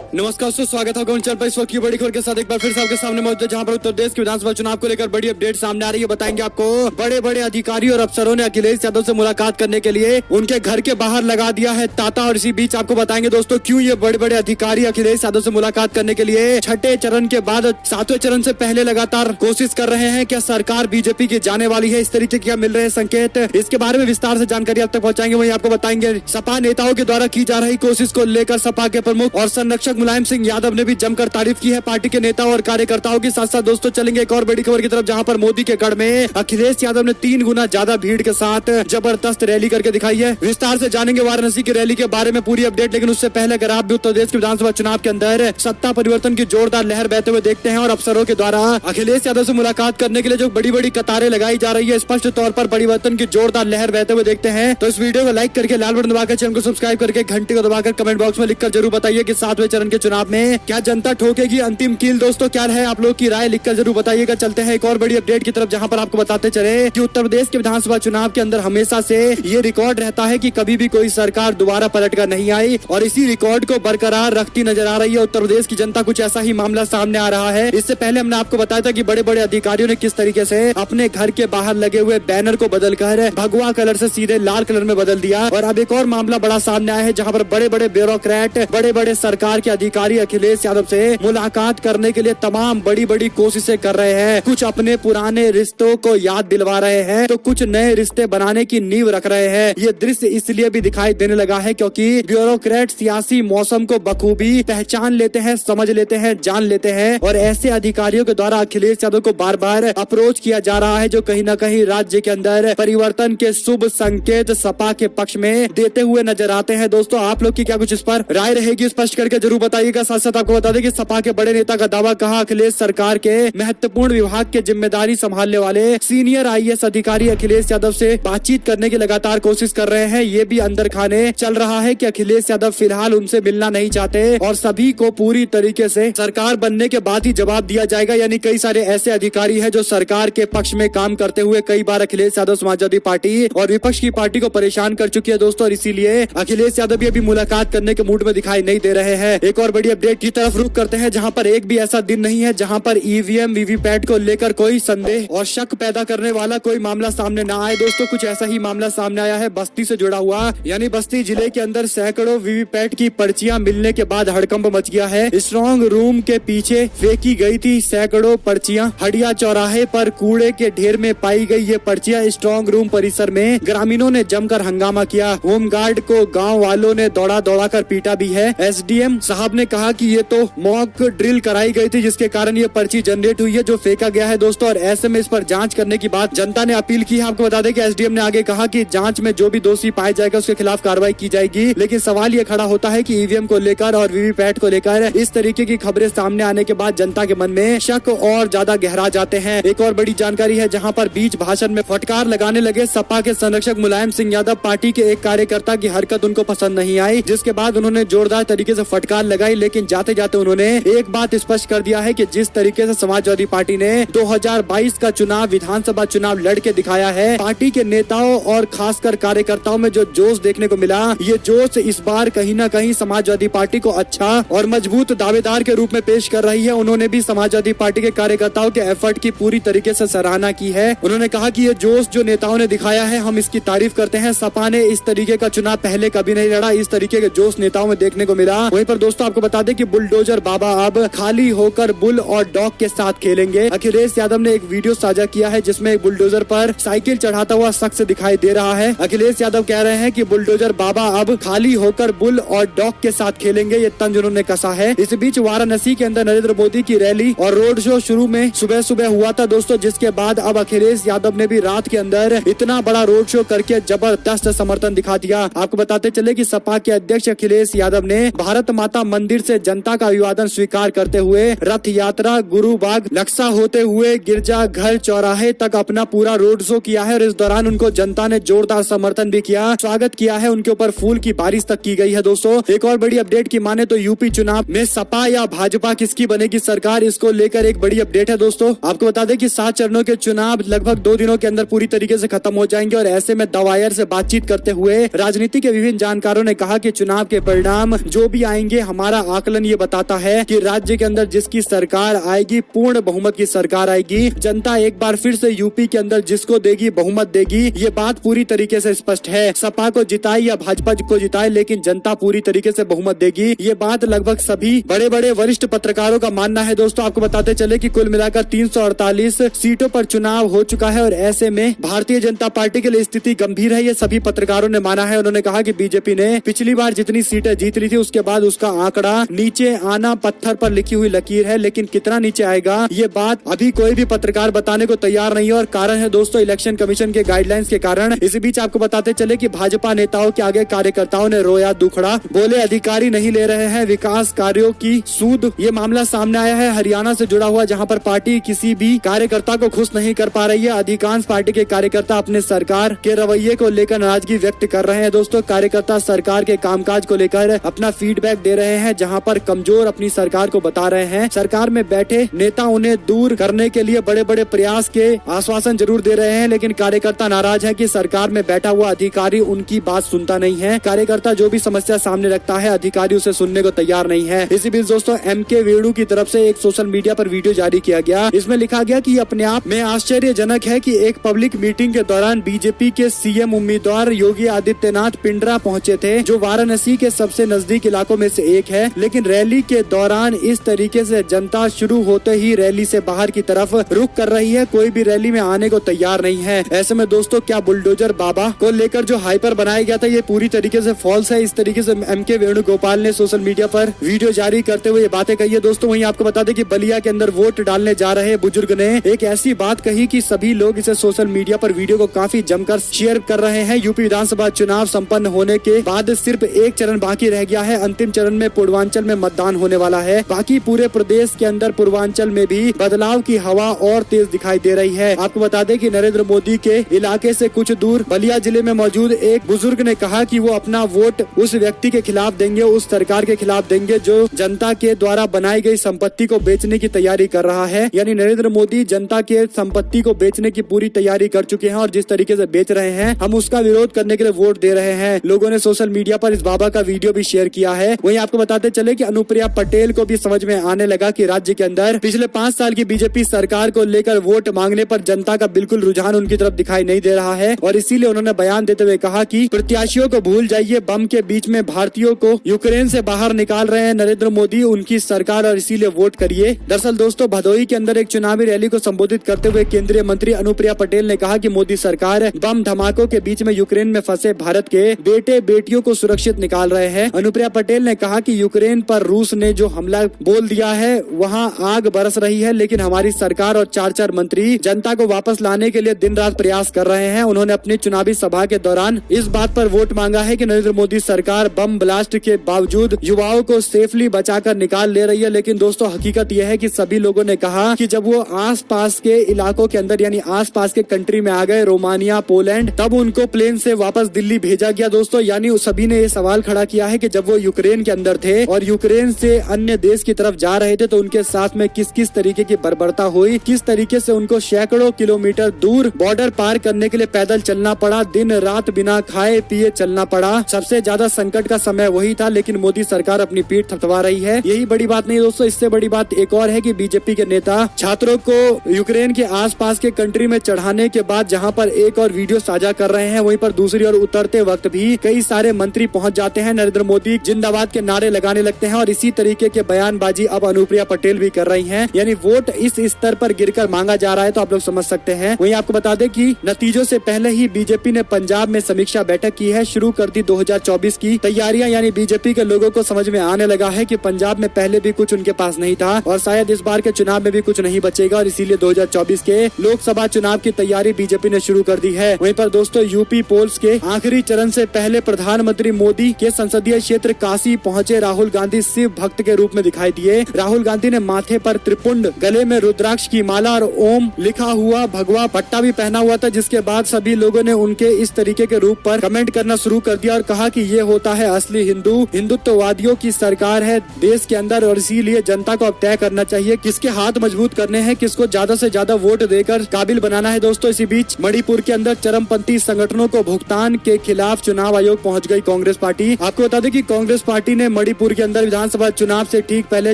नमस्कार दोस्तों, स्वागत है चैनल पर। इस वक्त की बड़ी खबर के साथ एक बार फिर से आपके सामने मौजूद है, जहां पर उत्तर प्रदेश के विधानसभा चुनाव को लेकर बड़ी अपडेट सामने आ रही है। बताएंगे आपको बड़े बड़े अधिकारी और अफसरों ने अखिलेश यादव से मुलाकात करने के लिए उनके घर के बाहर लगा दिया है ताता। और इसी बीच आपको बताएंगे दोस्तों क्यों ये बड़े बड़े अधिकारी अखिलेश यादव से मुलाकात करने के लिए छठे चरण के बाद सातवें चरण से पहले लगातार कोशिश कर रहे हैं। क्या सरकार बीजेपी की जाने वाली है? इस तरीके के मिल रहे हैं संकेत। इसके बारे में विस्तार से जानकारी आप तक पहुंचाएंगे। वहीं आपको बताएंगे सपा नेताओं के द्वारा की जा रही कोशिश को लेकर सपा के प्रमुख और संरक्षक मुलायम सिंह यादव ने भी जमकर तारीफ की है पार्टी के नेताओं और कार्यकर्ताओं की। साथ साथ दोस्तों चलेंगे एक और बड़ी खबर की तरफ, जहां पर मोदी के गढ़ में अखिलेश यादव ने 3 गुना ज्यादा भीड़ के साथ जबरदस्त रैली करके दिखाई है। विस्तार से जानेंगे वाराणसी की रैली के बारे में पूरी अपडेट। लेकिन उससे पहले अगर आप भी उत्तर प्रदेश के विधानसभा चुनाव के अंदर सत्ता परिवर्तन की जोरदार लहर बहते हुए देखते हैं और अफसरों के द्वारा अखिलेश यादव से मुलाकात करने के लिए जो बड़ी बड़ी कतारें लगाई जा रही है, स्पष्ट तौर पर परिवर्तन की जोरदार लहर बहते हुए देखते हैं, तो इस वीडियो को लाइक करके लाल बटन दबाकर चैनल को सब्सक्राइब करके घंटी को दबाकर कमेंट बॉक्स में लिखकर जरूर बताइए कि 7वें चरण के चुनाव में क्या जनता ठोकेगी अंतिम कील। दोस्तों क्या है आप लोग की राय, लिखकर जरूर बताइएगा। चलते हैं एक और बड़ी अपडेट की तरफ, जहां पर आपको बताते चले कि उत्तर प्रदेश के विधानसभा चुनाव के अंदर हमेशा से ये रिकॉर्ड रहता है कि कभी भी कोई सरकार दोबारा पलटकर नहीं आई और इसी रिकॉर्ड को बरकरार रखती नजर आ रही है उत्तर प्रदेश की जनता। कुछ ऐसा ही मामला सामने आ रहा है। इससे पहले हमने आपको बताया था कि बड़े बड़े अधिकारियों ने किस तरीके से अपने घर के बाहर लगे हुए बैनर को बदलकर भगवा कलर से सीधे लाल कलर में बदल दिया। और अब एक और मामला बड़ा सामने आया है, जहां पर बड़े बड़े ब्यूरोक्रेट, बड़े बड़े सरकार के अधिकारी अखिलेश यादव से मुलाकात करने के लिए तमाम बड़ी बड़ी कोशिशें कर रहे हैं। कुछ अपने पुराने रिश्तों को याद दिलवा रहे हैं तो कुछ नए रिश्ते बनाने की नींव रख रहे हैं। ये दृश्य इसलिए भी दिखाई देने लगा है क्योंकि ब्यूरोक्रेट सियासी मौसम को बखूबी पहचान लेते हैं, समझ लेते हैं, जान लेते हैं। और ऐसे अधिकारियों के द्वारा अखिलेश यादव को बार बार अप्रोच किया जा रहा है, जो कहीं न कहीं राज्य के अंदर परिवर्तन के शुभ संकेत सपा के पक्ष में देते हुए नजर आते हैं। दोस्तों आप लोग की क्या कुछ इस पर राय रहेगी, स्पष्ट करके जरूर बताइएगा। साथ साथ आपको बता दें कि सपा के बड़े नेता का दावा, कहा अखिलेश सरकार के महत्वपूर्ण विभाग के जिम्मेदारी संभालने वाले सीनियर आईएएस अधिकारी अखिलेश यादव से बातचीत करने की लगातार कोशिश कर रहे हैं। ये भी अंदर खाने चल रहा है कि अखिलेश यादव फिलहाल उनसे मिलना नहीं चाहते और सभी को पूरी तरीके से सरकार बनने के बाद ही जवाब दिया जाएगा। यानी कई सारे ऐसे अधिकारी हैं जो सरकार के पक्ष में काम करते हुए कई बार अखिलेश यादव समाजवादी पार्टी और विपक्ष की पार्टी को परेशान कर चुकी है दोस्तों। और इसीलिए अखिलेश यादव भी अभी मुलाकात करने के मूड में दिखाई नहीं दे रहे हैं। एक और बड़ी अपडेट की तरफ रुख करते हैं, जहां पर एक भी ऐसा दिन नहीं है जहां पर ईवीएम वीवीपैट को लेकर कोई संदेह और शक पैदा करने वाला कोई मामला सामने ना आए। दोस्तों कुछ ऐसा ही मामला सामने आया है बस्ती से जुड़ा हुआ। यानी बस्ती जिले के अंदर सैकड़ों वीवीपैट की पर्चियां मिलने के बाद हड़कंप मच गया है। स्ट्रॉन्ग रूम के पीछे फेंकी गई थी सैकड़ों पर्चियां। हडिया चौराहे पर कूड़े के ढेर में पाई गई ये पर्चियां स्ट्रॉन्ग रूम परिसर में ग्रामीणों ने जमकर हंगामा किया। होमगार्ड को गाँव वालों ने दौड़ा दौड़ा कर पीटा भी है। एसडीएम साहब ने कहा कि ये तो मॉक ड्रिल कराई गई थी, जिसके कारण ये पर्ची जनरेट हुई है जो फेंका गया है दोस्तों। और ऐसे में इस पर जांच करने की बात जनता ने अपील की है। आपको बता दें कि एसडीएम ने आगे कहा कि जांच में जो भी दोषी पाया जाएगा उसके खिलाफ कार्रवाई की जाएगी। लेकिन सवाल ये खड़ा होता है कि ईवीएम को लेकर और वीवीपैट को लेकर इस तरीके की खबरें सामने आने के बाद जनता के मन में शक और ज्यादा गहरा जाते हैं। एक और बड़ी जानकारी है, जहां पर बीच भाषण में फटकार लगाने लगे सपा के संरक्षक मुलायम सिंह यादव। पार्टी के एक कार्यकर्ता की हरकत उनको पसंद नहीं आई, जिसके बाद उन्होंने जोरदार तरीके से फटकार लगाई। लेकिन जाते जाते उन्होंने एक बात स्पष्ट कर दिया है कि जिस तरीके से समाजवादी पार्टी ने 2022 का चुनाव विधानसभा चुनाव लड़ के दिखाया है, पार्टी के नेताओं और खासकर कार्यकर्ताओं में जो जोश देखने को मिला, ये जोश इस बार कहीं न कहीं समाजवादी पार्टी को अच्छा और मजबूत दावेदार के रूप में पेश कर रही है। उन्होंने भी समाजवादी पार्टी के कार्यकर्ताओं के एफर्ट की पूरी तरीके से सराहना की है। उन्होंने कहा कि ये जोश जो नेताओं ने दिखाया है, हम इसकी तारीफ करते हैं। सपा ने इस तरीके का चुनाव पहले कभी नहीं लड़ा, इस तरीके के जोश नेताओं में देखने को मिला। वहीं पर दोस्तों आपको बता दें कि बुलडोजर बाबा अब खाली होकर बुल और डॉग के साथ खेलेंगे। अखिलेश यादव ने एक वीडियो साझा किया है जिसमें एक बुलडोजर पर साइकिल चढ़ाता हुआ शख्स दिखाई दे रहा है। अखिलेश यादव कह रहे हैं कि बुलडोजर बाबा अब खाली होकर बुल और डॉग के साथ खेलेंगे। ये तंज उन्होंने कसा है। इस बीच वाराणसी के अंदर नरेंद्र मोदी की रैली और रोड शो शुरू में सुबह सुबह हुआ था दोस्तों, जिसके बाद अब अखिलेश यादव ने भी रात के अंदर इतना बड़ा रोड शो करके जबरदस्त समर्थन दिखा दिया। आपको बताते चले कि सपा के अध्यक्ष अखिलेश यादव ने भारत माता मंदिर से जनता का अभिवादन स्वीकार करते हुए रथ यात्रा गुरुबाग लक्सा होते हुए गिरजा घर चौराहे तक अपना पूरा रोड शो किया है। और इस दौरान उनको जनता ने जोरदार समर्थन भी किया, स्वागत किया है। उनके ऊपर फूल की बारिश तक की गई है दोस्तों। एक और बड़ी अपडेट की माने तो यूपी चुनाव में सपा या भाजपा किसकी बनेगी सरकार, इसको लेकर एक बड़ी अपडेट है दोस्तों। आपको बता दें कि 7 चरणों के चुनाव लगभग 2 दिनों के अंदर पूरी तरीके से खत्म हो जाएंगे। और ऐसे में दवायर से बातचीत करते हुए राजनीति के विभिन्न जानकारों ने कहा कि चुनाव के परिणाम जो भी आएंगे हमारा आकलन ये बताता है कि राज्य के अंदर जिसकी सरकार आएगी, पूर्ण बहुमत की सरकार आएगी, जनता एक बार फिर से यूपी के अंदर जिसको देगी बहुमत देगी। ये बात पूरी तरीके से स्पष्ट है। सपा को जिताए या भाजपा को जिताए, लेकिन जनता पूरी तरीके से बहुमत देगी। ये बात लगभग सभी बड़े बड़े वरिष्ठ पत्रकारों का मानना है। दोस्तों आपको बताते चले कि कुल मिलाकर 348 सीटों पर चुनाव हो चुका है और ऐसे में भारतीय जनता पार्टी के लिए स्थिति गंभीर है, ये सभी पत्रकारों ने माना है। उन्होंने कहा कि बीजेपी ने पिछली बार जितनी सीटें जीत ली थी उसके बाद उसका आंकड़ा नीचे आना पत्थर पर लिखी हुई लकीर है, लेकिन कितना नीचे आएगा ये बात अभी कोई भी पत्रकार बताने को तैयार नहीं है। और कारण है दोस्तों इलेक्शन कमीशन के गाइडलाइंस के कारण। इसी बीच आपको बताते चले कि भाजपा नेताओं के आगे कार्यकर्ताओं ने रोया दुखड़ा, बोले अधिकारी नहीं ले रहे हैं विकास कार्यों की सूद। ये मामला सामने आया है हरियाणा से जुड़ा हुआ, जहां पर पार्टी किसी भी कार्यकर्ता को खुश नहीं कर पा रही है। अधिकांश पार्टी के कार्यकर्ता अपने सरकार के रवैये को लेकर नाराजगी व्यक्त कर रहे हैं। दोस्तों कार्यकर्ता सरकार के कामकाज को लेकर अपना फीडबैक दे रहे हैं, जहां पर कमजोर अपनी सरकार को बता रहे हैं। सरकार में बैठे नेता उन्हें दूर करने के लिए बड़े बड़े प्रयास के आश्वासन जरूर दे रहे हैं, लेकिन कार्यकर्ता नाराज है कि सरकार में बैठा हुआ अधिकारी उनकी बात सुनता नहीं है। कार्यकर्ता जो भी समस्या सामने रखता है अधिकारी उसे सुनने को तैयार नहीं है। इसी बीच दोस्तों एमके वेणु की तरफ से एक सोशल मीडिया पर वीडियो जारी किया गया। इसमें लिखा गया कि अपने आप में आश्चर्यजनक है कि एक पब्लिक मीटिंग के दौरान बीजेपी के सीएम उम्मीदवार योगी आदित्यनाथ पिंडरा पहुंचे थे, जो वाराणसी के सबसे नजदीक इलाकों में से एक है, लेकिन रैली के दौरान इस तरीके से जनता शुरू होते ही रैली से बाहर की तरफ रुख कर रही है, कोई भी रैली में आने को तैयार नहीं है। ऐसे में दोस्तों क्या बुलडोजर बाबा को लेकर जो हाइपर बनाया गया था ये पूरी तरीके से फॉल्स है। इस तरीके से एमके वेणुगोपाल ने सोशल मीडिया पर वीडियो जारी करते हुए ये बातें कही है। दोस्तों वहीं आपको बता दें कि बलिया के अंदर वोट डालने जा रहे बुजुर्ग ने एक ऐसी बात कही कि सभी लोग इसे सोशल मीडिया पर वीडियो को काफी जमकर शेयर कर रहे हैं। यूपी विधानसभा चुनाव संपन्न होने के बाद सिर्फ एक चरण बाकी रह गया है। अंतिम चरण में पूर्वांचल में मतदान होने वाला है। बाकी पूरे प्रदेश के अंदर पूर्वांचल में भी बदलाव की हवा और तेज दिखाई दे रही है। आपको बता दें कि नरेंद्र मोदी के इलाके से कुछ दूर बलिया जिले में मौजूद एक बुजुर्ग ने कहा कि वो अपना वोट उस व्यक्ति के खिलाफ देंगे, उस सरकार के खिलाफ देंगे जो जनता के द्वारा बनाई गई संपत्ति को बेचने की तैयारी कर रहा है। यानी नरेंद्र मोदी जनता के संपत्ति को बेचने की पूरी तैयारी कर चुके हैं और जिस तरीके से बेच रहे हैं हम उसका विरोध करने के लिए वोट दे रहे हैं। लोगों ने सोशल मीडिया पर इस बाबा का वीडियो भी शेयर किया है। वहीं आपको बताते चले कि अनुप्रिया पटेल को भी समझ में आने लगा कि राज्य के अंदर पिछले 5 साल की बीजेपी सरकार को लेकर वोट मांगने पर जनता का बिल्कुल रुझान उनकी तरफ दिखाई नहीं दे रहा है और इसीलिए उन्होंने बयान देते हुए कहा कि प्रत्याशियों को भूल जाइए, बम के बीच में भारतीयों को यूक्रेन से बाहर निकाल रहे हैं नरेंद्र मोदी, उनकी सरकार, और इसीलिए वोट करिए। दरअसल दोस्तों भदोही के अंदर एक चुनावी रैली को संबोधित करते हुए केंद्रीय मंत्री अनुप्रिया पटेल ने कहा कि मोदी सरकार बम धमाकों के बीच में यूक्रेन में फंसे भारत के बेटे बेटियों को सुरक्षित निकाल रहे हैं। अनुप्रिया पटेल ने कहा कि यूक्रेन पर रूस ने जो हमला बोल दिया है वहाँ आग बरस रही है, लेकिन हमारी सरकार और 4 मंत्री जनता को वापस लाने के लिए दिन रात प्रयास कर रहे हैं। उन्होंने अपनी चुनावी सभा के दौरान इस बात पर वोट मांगा है कि नरेंद्र मोदी सरकार बम ब्लास्ट के बावजूद युवाओं को सेफली बचाकर निकाल ले रही है। लेकिन दोस्तों हकीकत यह है कि सभी लोगों ने कहा कि जब वो आस पास के इलाकों के अंदर यानी आस पास के कंट्री में आ गए, रोमानिया, पोलैंड, तब उनको प्लेन से वापस दिल्ली भेजा गया। दोस्तों यानी सभी ने ये सवाल खड़ा किया है कि जब वो यूक्रेन के अंदर थे और यूक्रेन से अन्य देश की तरफ जा रहे थे तो उनके साथ में किस किस तरीके की बर्बरता हुई, किस तरीके से उनको सैकड़ों किलोमीटर दूर बॉर्डर पार करने के लिए पैदल चलना पड़ा, दिन रात बिना खाए पिए चलना पड़ा। सबसे ज्यादा संकट का समय वही था, लेकिन मोदी सरकार अपनी पीठ थपथपा रही है। यही बड़ी बात नहीं दोस्तों, इससे बड़ी बात एक और है कि बीजेपी के नेता छात्रों को यूक्रेन के आसपास के कंट्री में चढ़ाने के बाद जहां पर एक और वीडियो साझा कर रहे हैं, वहीं पर दूसरी ओर उतरते वक्त भी कई सारे मंत्री पहुंच जाते हैं, नरेंद्र मोदी जिंदाबाद के नारे लगाने लगते हैं और इसी तरीके के बयानबाजी अब अनुप्रिया पटेल भी कर रही हैं। यानी वोट इस स्तर पर गिरकर मांगा जा रहा है तो आप लोग समझ सकते हैं। वहीं आपको बता दें कि नतीजों से पहले ही बीजेपी ने पंजाब में समीक्षा बैठक की है, शुरू कर दी 2024 की तैयारियां। यानी बीजेपी के लोगों को समझ में आने लगा है कि पंजाब में पहले भी कुछ उनके पास नहीं था और शायद इस बार के चुनाव में भी कुछ नहीं बचेगा और इसीलिए 2024 के लोकसभा चुनाव की तैयारी बीजेपी ने शुरू कर दी है। वहीं पर दोस्तों यूपी पोल्स के आखिरी चरण से पहले प्रधानमंत्री मोदी के संसदीय क्षेत्र काशी पहुंचे राहुल गांधी शिव भक्त के रूप में दिखाई दिए। राहुल गांधी ने माथे पर त्रिपुंड, गले में रुद्राक्ष की माला और ओम लिखा हुआ भगवा पट्टा भी पहना हुआ था, जिसके बाद सभी लोगों ने उनके इस तरीके के रूप पर कमेंट करना शुरू कर दिया और कहा कि ये होता है असली हिंदू, हिंदुत्ववादियों की सरकार है देश के अंदर और इसीलिए जनता को अब तय करना चाहिए किसके हाथ मजबूत करने हैं, किसको ज्यादा से ज्यादा वोट देकर काबिल बनाना है। दोस्तों इसी बीच मणिपुर के अंदर चरमपंथी संगठनों को भुगतान के खिलाफ चुनाव आयोग पहुंच गई कांग्रेस पार्टी। आपको बता दें कि कांग्रेस पार्टी ने मणिपुर के अंदर विधानसभा चुनाव से ठीक पहले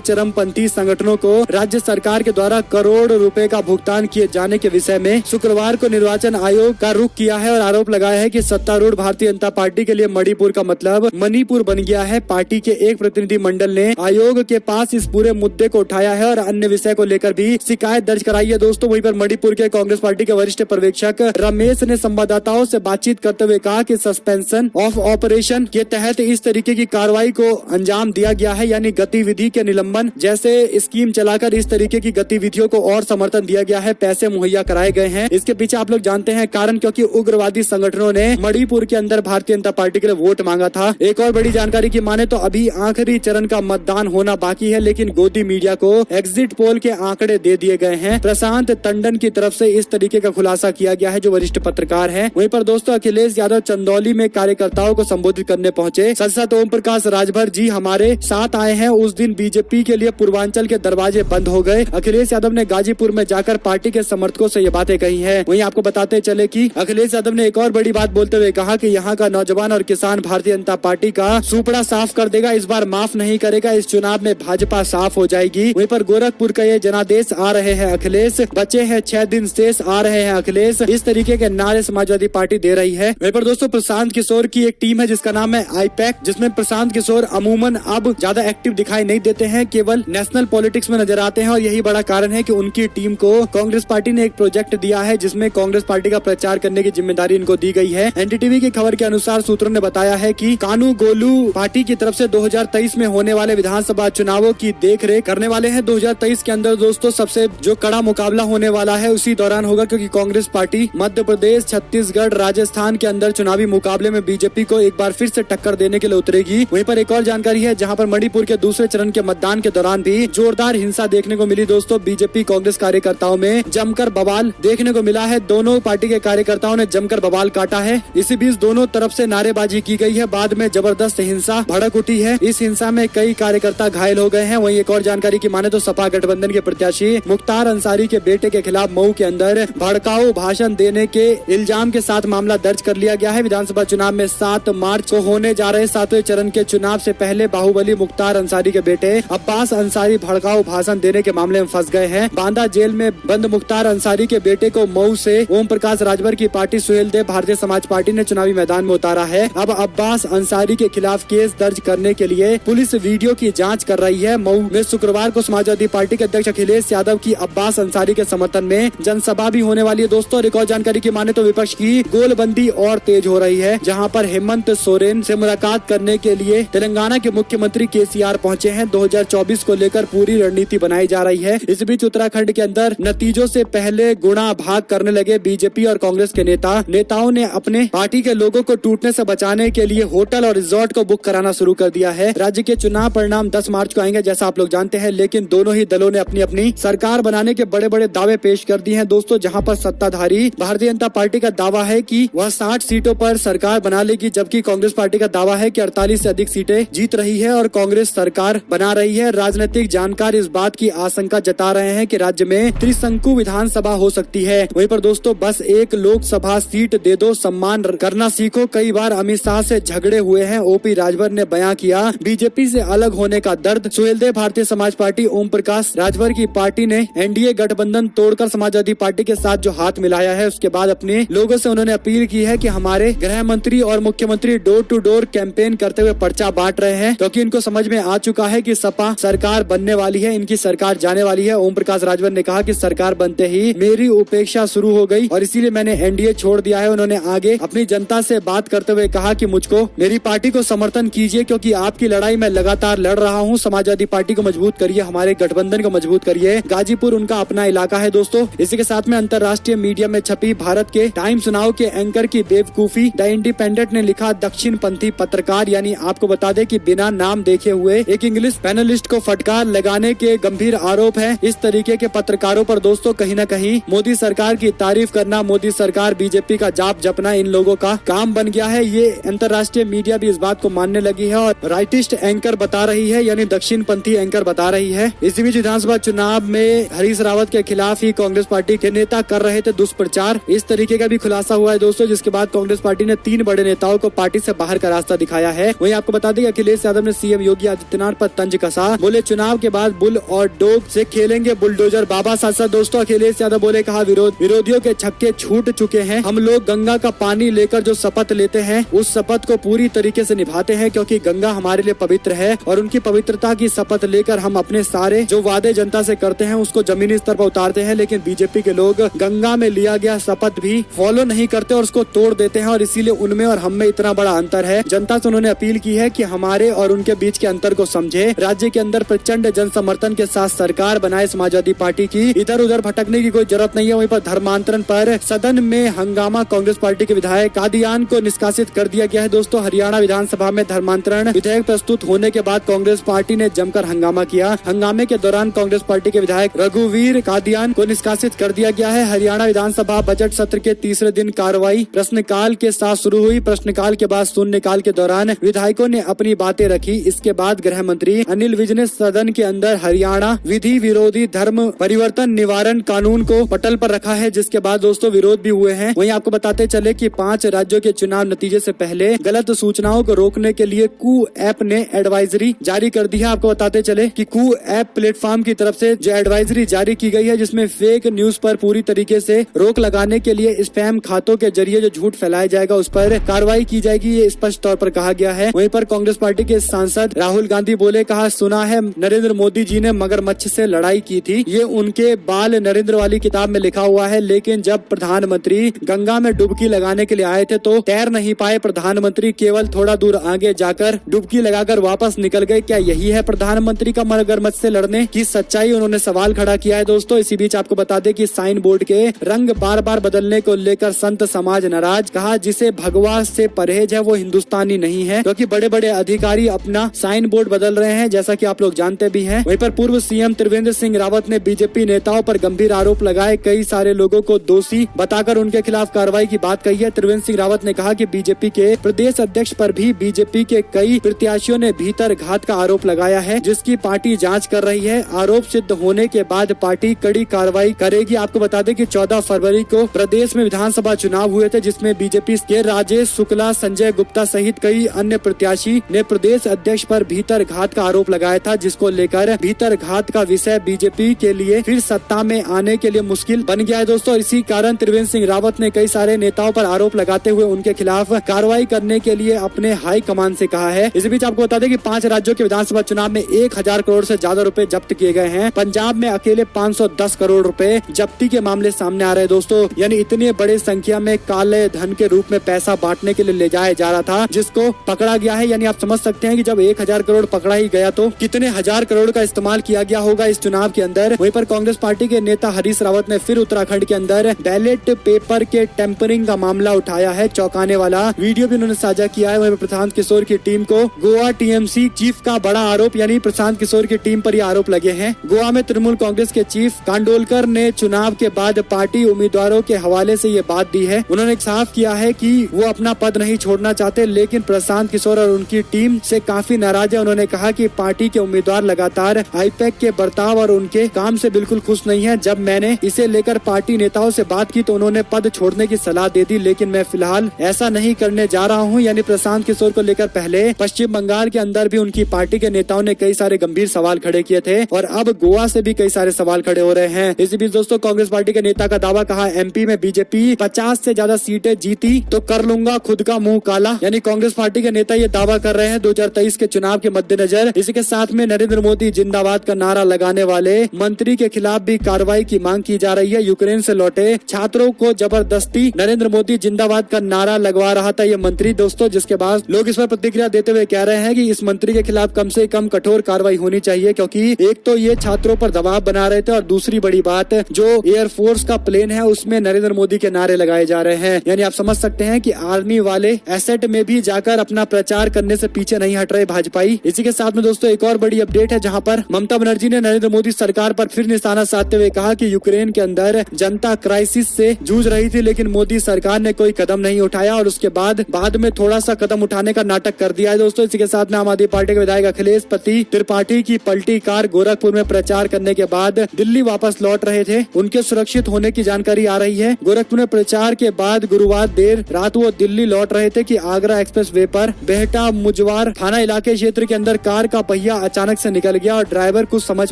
चरमपंथी संगठनों को राज्य सरकार के द्वारा करोड़ रुपए का भुगतान किए जाने के विषय में शुक्रवार को निर्वाचन आयोग का रुख किया है और आरोप लगाया है कि सत्तारूढ़ भारतीय जनता पार्टी के लिए मणिपुर का मतलब मणिपुर बन गया है। पार्टी के एक प्रतिनिधि मंडल ने आयोग के पास इस पूरे मुद्दे को उठाया है और अन्य विषय को लेकर भी शिकायत दर्ज कराई है। दोस्तों वहीं पर मणिपुर के कांग्रेस पार्टी के वरिष्ठ पर्यवेक्षक रमेश ने संवाददाताओं से बातचीत करते हुए कहा कि सस्पेंशन ऑफ ऑपरेशन के तहत इस तरीके की कार्रवाई को अंजाम दिया गया है, यानी गतिविधि के निलंबन जैसे स्कीम चलाकर इस तरीके की गतिविधियों को और समर्थन दिया गया है, पैसे मुहैया कराए गए हैं। इसके पीछे आप लोग जानते हैं कारण, क्योंकि उग्रवादी संगठनों ने मणिपुर के अंदर भारतीय जनता पार्टी के लिए वोट मांगा था। एक और बड़ी जानकारी की माने तो अभी आखिरी चरण का मतदान होना बाकी है, लेकिन गोदी मीडिया को एग्जिट पोल के आंकड़े दे दिए गए हैं। प्रशांत टंडन की तरफ से इस तरीके का खुलासा किया गया है, जो वरिष्ठ पत्रकार हैं। वहीं पर दोस्तों अखिलेश यादव चंदौली में कार्यकर्ताओं को संबोधित करने पहुंचे। सांसद ओम प्रकाश राजभर जी हमारे साथ आए हैं। उस दिन बीजेपी के लिए पूर्वांचल के दरवाजे बंद हो गए। अखिलेश यादव ने गाजीपुर में जाकर पार्टी के समर्थकों से ये बातें कही हैं। वहीं आपको बताते चले कि अखिलेश यादव ने एक और बड़ी बात बोलते हुए कहा कि यहाँ का नौजवान और किसान भारतीय जनता पार्टी का सुपड़ा साफ कर देगा, इस बार माफ नहीं करेगा, इस चुनाव में भाजपा साफ हो जाएगी। वहीं पर गोरखपुर का ये जनादेश आ रहे हैं अखिलेश, बचे हैं 6 दिन शेष आ रहे हैं अखिलेश, इस तरीके के नारे समाजवादी पार्टी दे रही है। वहीं पर दोस्तों प्रशांत किशोर की एक टीम है जिसका नाम है आईपैक, जिसमें प्रशांत किशोर अमूमन अब ज्यादा एक्टिव दिखाई नहीं देते हैं, केवल नेशनल पॉलिटिक्स में नजर आते हैं और यही बड़ा कारण है कि उनकी टीम को कांग्रेस पार्टी ने एक प्रोजेक्ट दिया है जिसमें कांग्रेस पार्टी का प्रचार करने की जिम्मेदारी इनको दी गई है। एनडीटीवी की खबर के अनुसार सूत्रों ने बताया है कि कानूगोलू पार्टी की तरफ से 2023 में होने वाले विधानसभा चुनावों की देखरेख करने वाले हैं। 2023 के अंदर दोस्तों सबसे जो कड़ा मुकाबला होने वाला है उसी दौरान होगा, क्योंकि कांग्रेस पार्टी मध्य प्रदेश, छत्तीसगढ़, राजस्थान के अंदर चुनावी मुकाबले में बीजेपी को एक बार फिर से टक्कर देने के लिए उतरेगी। वहीं पर एक और जानकारी है जहां पर मणिपुर के दूसरे चरण के मतदान के दौरान भी जोरदार हिंसा देखने को मिली। दोस्तों बीजेपी कांग्रेस कार्यकर्ताओं में जमकर बवाल देखने को मिला है। दोनों पार्टी के कार्यकर्ताओं ने जमकर बवाल काटा है। इसी बीच दोनों तरफ से नारेबाजी की गई है। बाद में जबरदस्त हिंसा भड़क उठी है। इस हिंसा में कई कार्यकर्ता घायल हो गए हैं। वहीं एक और जानकारी की माने तो सपा गठबंधन के प्रत्याशी मुख्तार अंसारी के बेटे के खिलाफ मऊ के अंदर भड़काऊ भाषण देने के इल्जाम के साथ मामला दर्ज कर लिया गया है। विधानसभा चुनाव में 7 मार्च को होने जा रहे 7वें चरण के चुनाव से पहले बाहुबली मुख्तार अंसारी के बेटे अब्बास अंसारी भड़काऊ भाषण देने के मामले में फंस गए हैं। बांदा जेल में बंद मुख्तार अंसारी के बेटे को मऊ से ओम प्रकाश राजभर की पार्टी सुहेल देव भारतीय समाज पार्टी ने चुनावी मैदान में उतारा है। अब अब्बास अंसारी के खिलाफ केस दर्ज करने के लिए पुलिस वीडियो की जांच कर रही है। मऊ में शुक्रवार को समाजवादी पार्टी के अध्यक्ष अखिलेश यादव की अब्बास अंसारी के समर्थन में जनसभा भी होने वाली है। दोस्तों रिकॉर्ड जानकारी की माने तो विपक्ष की गोलबंदी और तेज हो रही है, जहां पर हेमंत सोरेन से मुलाकात करने के लिए तेलंगाना के मुख्यमंत्री केसीआर पहुंचे हैं। 2024 को लेकर पूरी रणनीति बनाई जा रही है। इस बीच उत्तराखंड के अंदर नतीजों से पहले गुणा भाग करने लगे बीजेपी और कांग्रेस के नेताओं ने अपने पार्टी के लोगों को टूटने से बचाने के लिए होटल और रिजॉर्ट को बुक कराना शुरू कर दिया है। राज्य के चुनाव परिणाम 10 मार्च को आएंगे जैसा आप लोग जानते हैं, लेकिन दोनों ही दलों ने अपनी अपनी सरकार बनाने के बड़े बड़े दावे पेश कर दिए हैं। दोस्तों जहां पर सत्ताधारी भारतीय जनता पार्टी का दावा है कि वह 60 सीटों पर सरकार बना लेगी, जबकि कांग्रेस पार्टी का दावा है कि 48 से अधिक सीटें जीत रही है और कांग्रेस सरकार बना रही है। राजनीतिक जानकार इस बात की आशंका जता रहे हैं कि राज्य में त्रिशंकु विधानसभा हो सकती है। वहीं पर दोस्तों बस एक लोकसभा सीट दे दो, सम्मान करना सीखो। कई बार अमित शाह से झगड़े हुए हैं ओपी राजभर ने बयां किया बीजेपी से अलग होने का दर्द। सुहेलदेव भारतीय समाज पार्टी ओम प्रकाश राजभर की पार्टी ने एनडीए गठबंधन तोड़कर समाजवादी पार्टी के साथ जो हाथ मिलाया है उसके बाद अपने लोगों से उन्होंने अपील की है कि हमारे गृह मंत्री और मुख्यमंत्री डोर टू डोर कैंपेन करते हुए पर्चा बांट रहे हैं, क्योंकि इनको समझ में आ चुका है कि सपा सरकार बनने वाली है, इनकी सरकार जाने वाली है। ओम प्रकाश राजभर ने कहा कि सरकार बनते ही मेरी उपेक्षा शुरू हो गई और इसीलिए मैंने एनडीए छोड़ दिया है। उन्होंने आगे अपनी जनता से बात करते हुए कहा कि मुझको मेरी पार्टी को समर्थन कीजिए, क्योंकि आपकी लड़ाई मैं लगातार लड़ रहा हूं। समाजवादी पार्टी को मजबूत करिए, हमारे गठबंधन को मजबूत करिए। गाजीपुर उनका अपना इलाका है। दोस्तों इसी के साथ में अंतर्राष्ट्रीय मीडिया में छपी भारत के टाइम्स नाउ के एंकर की बेवकूफी, द इंडिपेंडेंट ने लिखा दक्षिण पंथी पत्रकार, यानी आपको बता दें कि बिना नाम देखे हुए एक इंग्लिश पैनलिस्ट को फटकार लगाने के गंभीर आरोप है। इस तरीके के पत्रकारों पर दोस्तों कहीं न कहीं मोदी सरकार की तारीफ करना, मोदी सरकार बीजेपी का जाप जपना इन लोगों का काम बन गया है। ये अंतर्राष्ट्रीय मीडिया भी इस बात को मानने लगी है और राइटिस्ट एंकर बता रही है, यानी दक्षिण पंथी एंकर बता रही है। इसी बीच विधानसभा चुनाव में हरीश रावत के खिलाफ ही कांग्रेस पार्टी के नेता कर रहे थे दुष्प्रचार, इस तरीके का भी खुलासा हुआ है दोस्तों, जिसके बाद कांग्रेस पार्टी ने 3 बड़े नेताओं को पार्टी से बाहर का रास्ता दिखाया है। वहीं आपको बता दें अखिलेश अखिलेश यादव ने सीएम योगी आदित्यनाथ पर तंज कसा। बोले चुनाव के बाद बुल और डोग से खेलेंगे बुलडोजर बाबा। साथ साथ दोस्तों अखिलेश यादव बोले कहा विरोधियों के छक्के छूट चुके हैं। हम लोग गंगा का पानी लेकर जो शपथ लेते हैं उस शपथ को पूरी तरीके से निभाते हैं, क्योंकि गंगा हमारे लिए पवित्र है और उनकी पवित्रता की शपथ लेकर हम अपने सारे जो वादे जनता से करते हैं उसको जमीनी स्तर पर उतारते हैं। लेकिन बीजेपी के लोग गंगा में लिया गया शपथ भी फॉलो नहीं करते और उसको तोड़ देते हैं, और इसीलिए उनमें और हम में इतना बड़ा अंतर है। जनता से उन्होंने अपील की है कि हमारे और उनके बीच के अंतर को समझे। राज्य के अंदर प्रचंड जन समर्थन के साथ सरकार बनाए समाजवादी पार्टी की। इधर उधर भटकने की कोई जरूरत नहीं है। वहीं पर धर्मांतरण पर सदन में हंगामा। कांग्रेस पार्टी के विधायक कादियान को निष्कासित कर दिया गया है। दोस्तों हरियाणा विधानसभा में धर्मांतरण विधेयक प्रस्तुत होने के बाद कांग्रेस पार्टी ने जमकर हंगामा किया। हंगामे के दौरान कांग्रेस पार्टी के विधायक रघुवीर कादियान को निष्कासित कर दिया गया है। हरियाणा विधानसभा बजट सत्र के तीसरे दिन कार्रवाई प्रश्नकाल के साथ शुरू हुई। प्रश्नकाल के बाद शून्यकाल के दौरान विधायकों ने अपनी बातें रखी। इसके बाद गृह मंत्री अनिल विज ने सदन के अंदर हरियाणा विधि विरोधी धर्म परिवर्तन निवारण कानून को पटल पर रखा है, जिसके बाद दोस्तों विरोध भी हुए हैं। वहीं आपको बताते चले कि 5 राज्यों के चुनाव नतीजे से पहले गलत सूचनाओं को रोकने के लिए कू ऐप ने एडवाइजरी जारी कर दी है। आपको बताते चले कि कू ऐप प्लेटफॉर्म की तरफ से जो एडवाइजरी जारी की गई है, जिसमें फेक न्यूज पर पूरी तरीके से रोक लगाने के लिए स्पैम खातों के जरिए जो झूठ फैलाया जाएगा उस पर कार्रवाई की जाएगी, ये स्पष्ट तौर पर कहा गया है। वहीं पर कांग्रेस पार्टी के सांसद राहुल गांधी बोले कहा सुना है नरेंद्र मोदी जी ने मगरमच्छ से लड़ाई की थी। ये उनके बाल नरेंद्र वाली किताब में लिखा हुआ है, लेकिन जब प्रधानमंत्री गंगा में डुबकी लगाने के लिए आए थे तो तैर नहीं पाए प्रधानमंत्री, केवल थोड़ा दूर आगे जाकर डुबकी लगाकर वापस निकल गए। क्या यही है प्रधानमंत्री का मगरमच्छ से लड़ने की सच्चाई? उन्होंने सवाल खड़ा किया है। दोस्तों इसी बीच आपको बता दें कि साइन बोर्ड के रंग बार बार बदलने को लेकर संत समाज नाराज। कहा जिसे भगवा से परहेज है वो हिंदुस्तानी नहीं है, क्योंकि बड़े बड़े अधिकारी अपना साइन बोर्ड बदल रहे हैं, जैसा कि आप लोग जानते भी हैं। वहीं पर पूर्व सीएम त्रिवेंद्र सिंह रावत ने बीजेपी नेताओं पर गंभीर आरोप लगाए। कई सारे लोगों को दोषी बताकर उनके खिलाफ कार्रवाई की बात कही है। त्रिवेंद्र सिंह रावत ने कहा कि बीजेपी के प्रदेश अध्यक्ष पर भी बीजेपी के कई प्रत्याशियों ने भीतर घात का आरोप लगाया है, जिसकी पार्टी जांच कर रही है। आरोप सिद्ध होने के बाद पार्टी कड़ी कार्रवाई करेगी। आपको बता दें कि 14 फरवरी को प्रदेश में विधानसभा चुनाव हुए थे, जिसमें बीजेपी के राजेश शुक्ला, संजय गुप्ता सहित कई अन्य प्रत्याशी ने प्रदेश अध्यक्ष पर भीतर घात का आरोप लगाया था, जिसको लेकर भीतर घात का विषय बीजेपी के लिए फिर सत्ता में आने के लिए मुश्किल बन गया है। दोस्तों इसी कारण त्रिवेंद्र सिंह रावत ने कई सारे नेताओं पर आरोप लगाते हुए उनके खिलाफ कार्रवाई करने के लिए अपने हाई कमान से कहा है। इस बीच आपको बता दें कि 5 राज्यों के विधानसभा चुनाव में 1000 करोड़ से ज्यादा रुपए जब्त किए गए हैं। पंजाब में अकेले 510 करोड़ रुपए जब्ती के मामले सामने आ रहे हैं। दोस्तों यानी इतनी बड़ी संख्या में काले धन के रूप में पैसा बांटने के लिए ले जाया जा रहा था, जिसको पकड़ा गया है। यानी आप समझ सकते हैं कि जब 1000 करोड़ पकड़ा ही गया तो कितने हजार करोड़ का इस्तेमाल किया गया होगा इस चुनाव के अंदर। वहीं पर कांग्रेस पार्टी के नेता हरीश रावत ने फिर उत्तराखंड के अंदर बैलेट पेपर के टेम्परिंग का मामला उठाया है। चौंकाने वाला वीडियो भी उन्होंने साझा किया है। वहीं प्रशांत किशोर की टीम को गोवा टीएमसी चीफ का बड़ा आरोप, यानी प्रशांत किशोर की टीम पर ये आरोप लगे हैं। गोवा में तृणमूल कांग्रेस के चीफ कांडोलकर ने चुनाव के बाद पार्टी उम्मीदवारों के हवाले से ये बात दी है। उन्होंने साफ किया है कि वो अपना पद नहीं छोड़ना चाहते, लेकिन प्रशांत किशोर और उनकी टीम से काफी नाराज है। उन्होंने कहा कि पार्टी के उम्मीदवार लगातार आईपैक के बर्ताव और उनके काम से बिल्कुल खुश नहीं है। जब मैंने इसे लेकर पार्टी नेताओं से बात की तो उन्होंने पद छोड़ने की सलाह दे दी, लेकिन मैं फिलहाल ऐसा नहीं करने जा रहा हूं। यानी प्रशांत किशोर को लेकर पहले पश्चिम बंगाल के अंदर भी उनकी पार्टी के नेताओं ने कई सारे गंभीर सवाल खड़े किए थे, और अब गोवा से भी कई सारे सवाल खड़े हो रहे हैं। इसी बीच दोस्तों कांग्रेस पार्टी के नेता का दावा, कहा एमपी में बीजेपी 50 से ज्यादा सीटें जीती तो कर लूंगा खुद का मुंह काला। यानी कांग्रेस पार्टी के नेता ये दावा कर रहे हैं 2023 के चुनाव के मद्देनजर। इसी के साथ में नरेंद्र मोदी जिंदाबाद का नारा लगाने वाले मंत्री के खिलाफ भी कार्रवाई की मांग की जा रही है। यूक्रेन से लौटे छात्रों को जबरदस्ती नरेंद्र मोदी जिंदाबाद का नारा लगवा रहा था ये मंत्री दोस्तों, जिसके बाद लोग इस पर प्रतिक्रिया देते हुए कह रहे हैं कि इस मंत्री के खिलाफ कम से कम कठोर कार्रवाई होनी चाहिए, क्योंकि एक तो ये छात्रों पर दबाव बना रहे थे और दूसरी बड़ी बात जो एयरफोर्स का प्लेन है उसमें नरेंद्र मोदी के नारे लगाए जा रहे हैं। यानी आप समझ सकते हैं कि आर्मी वाले एसेट में भी जाकर अपना प्रचार करने से पीछे नहीं हट रहे भाजपाई। इसी के साथ में दोस्तों एक और बड़ी अपडेट है, जहां पर ममता बनर्जी ने नरेंद्र मोदी सरकार पर फिर निशाना साधते हुए कहा कि यूक्रेन के अंदर जनता क्राइसिस से जूझ रही थी, लेकिन मोदी सरकार ने कोई कदम नहीं उठाया और उसके बाद में थोड़ा सा कदम उठाने का नाटक कर दिया है दोस्तों। इसी के साथ में आम आदमी पार्टी के विधायक अखिलेश पति त्रिपाठी की पलटी कार गोरखपुर में प्रचार करने के बाद दिल्ली वापस लौट रहे थे, उनके सुरक्षित होने की जानकारी आ रही है। गोरखपुर में प्रचार के बाद गुरुवार देर रात वो दिल्ली लौट रहे थे कि आगरा एक्सप्रेस वे पर बेहटा मुजवार थाना इलाके क्षेत्र के अंदर कार का पहिया अचानक से निकल गया और ड्राइवर कुछ समझ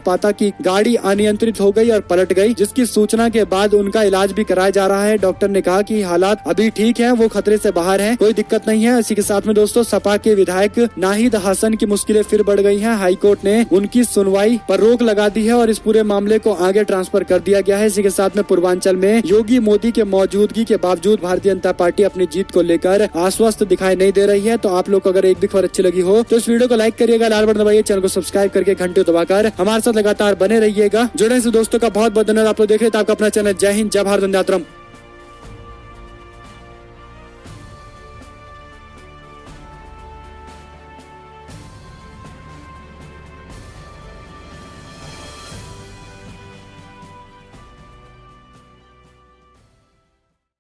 पाता कि गाड़ी अनियंत्रित हो गई और पलट गई, जिसकी सूचना के बाद उनका इलाज भी कराया जा रहा है। डॉक्टर ने कहा कि हालात अभी ठीक है, वो खतरे से बाहर है, कोई दिक्कत नहीं है। इसी के साथ में दोस्तों सपा के विधायक नाहिद हसन की मुश्किलें फिर बढ़ गई हैं। हाईकोर्ट ने उनकी सुनवाई पर रोक लगा दी है और इस पूरे मामले को आगे ट्रांसफर कर दिया गया है। इसी के साथ में पूर्वांचल में योगी मोदी के मौजूदगी के बावजूद भारतीय जनता पार्टी अपनी जीत को लेकर आश्वस्त दिखाई नहीं दे रही है। तो आप लोग को अगर एक भी खबर अच्छी लगी हो तो इस वीडियो को लाइक करिएगा, लाल बटन दबाइए, चैनल को सब्सक्राइब करके घंटे दबाकर हमारे साथ लगातार बने रहिएगा। जुड़ने से दोस्तों का बहुत बहुत धन्यवाद। आप लोग देख रहे थे आपका अपना चैनल जय हिंद, जय भारत, वंदे मातरम।